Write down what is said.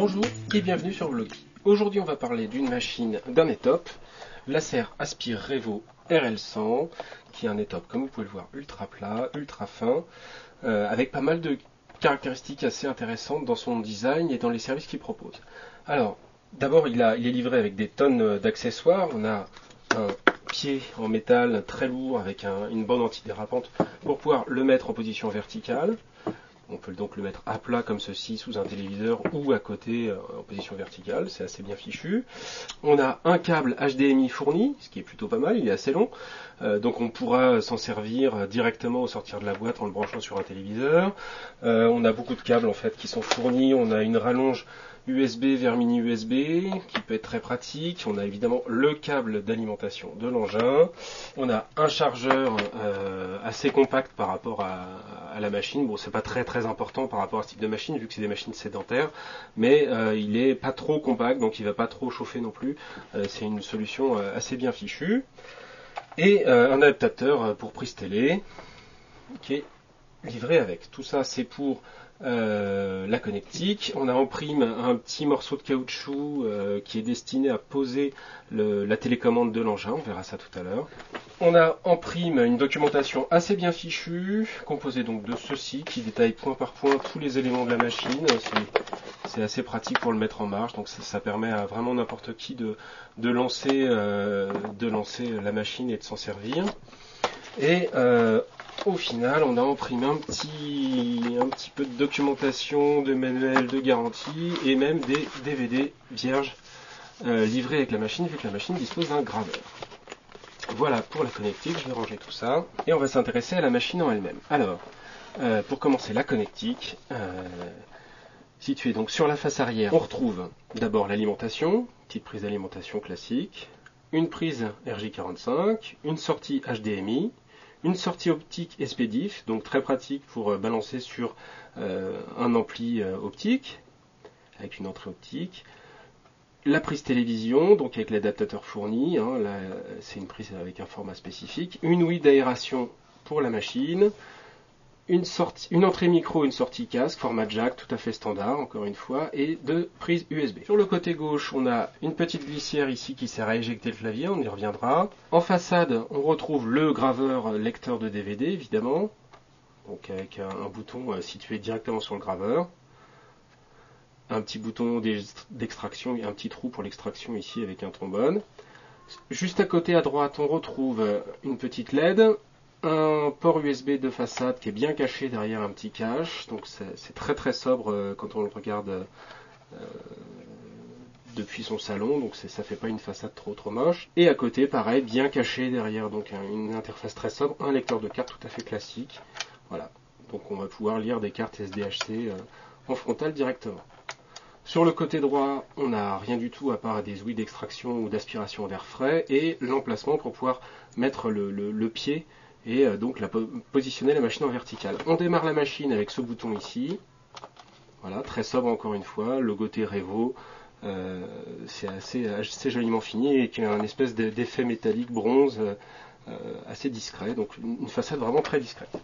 Bonjour et bienvenue sur Vloggy. Aujourd'hui on va parler d'une machine d'un étope, l'Acer Aspire Revo RL100, qui est un étope comme vous pouvez le voir ultra plat, ultra fin, avec pas mal de caractéristiques assez intéressantes dans son design et dans les services qu'il propose. Alors d'abord il est livré avec des tonnes d'accessoires. On a un pied en métal très lourd avec une bande antidérapante pour pouvoir le mettre en position verticale. On peut donc le mettre à plat comme ceci sous un téléviseur ou à côté en position verticale, c'est assez bien fichu. On a un câble HDMI fourni, ce qui est plutôt pas mal, il est assez long. Donc on pourra s'en servir directement au sortir de la boîte en le branchant sur un téléviseur. On a beaucoup de câbles en fait qui sont fournis, on a une rallonge USB vers mini USB qui peut être très pratique. On a évidemment le câble d'alimentation de l'engin. On a un chargeur assez compact par rapport à la machine. Bon, c'est pas très important par rapport à ce type de machine vu que c'est des machines sédentaires, mais il est pas trop compact, donc il va pas trop chauffer non plus. C'est une solution assez bien fichue. Et un adaptateur pour prise télé qui est livré avec. Tout ça c'est pour la connectique. On a en prime un petit morceau de caoutchouc qui est destiné à poser la télécommande de l'engin, on verra ça tout à l'heure. On a en prime une documentation assez bien fichue, composée donc de ceci, qui détaille point par point tous les éléments de la machine. C'est assez pratique pour le mettre en marche, donc ça permet à vraiment n'importe qui de lancer la machine et de s'en servir. Et au final, on a imprimé un petit peu de documentation, de manuel, de garantie et même des DVD vierges livrés avec la machine, vu que la machine dispose d'un graveur. Voilà pour la connectique, je vais ranger tout ça et on va s'intéresser à la machine en elle-même. Alors, pour commencer la connectique, située donc sur la face arrière, on retrouve d'abord l'alimentation, petite prise d'alimentation classique, une prise RJ45, une sortie HDMI, une sortie optique SPDIF, donc très pratique pour balancer sur un ampli optique, avec une entrée optique. La prise télévision, donc avec l'adaptateur fourni, hein, là c'est une prise avec un format spécifique. Une ouïe d'aération pour la machine. Une entrée micro, une sortie casque, format jack tout à fait standard, encore une fois, et deux prises USB. Sur le côté gauche, on a une petite glissière ici qui sert à éjecter le clavier, on y reviendra. En façade, on retrouve le graveur lecteur de DVD, évidemment, donc avec un bouton situé directement sur le graveur. Un petit bouton d'extraction, un petit trou pour l'extraction ici avec un trombone. Juste à côté à droite, on retrouve une petite LED. Un port USB de façade qui est bien caché derrière un petit cache, donc c'est très sobre quand on le regarde depuis son salon, donc ça fait pas une façade trop moche. Et à côté, pareil, bien caché derrière donc une interface très sobre, un lecteur de cartes tout à fait classique. Voilà, donc on va pouvoir lire des cartes SDHC en frontal directement. Sur le côté droit, on n'a rien du tout à part des ouïes d'extraction ou d'aspiration d'air frais et l'emplacement pour pouvoir mettre le pied et donc positionner la machine en verticale. On démarre la machine avec ce bouton ici, voilà, très sobre encore une fois, logoté Revo, c'est assez joliment fini et qui a un espèce d'effet métallique bronze assez discret, donc une façade vraiment très discrète.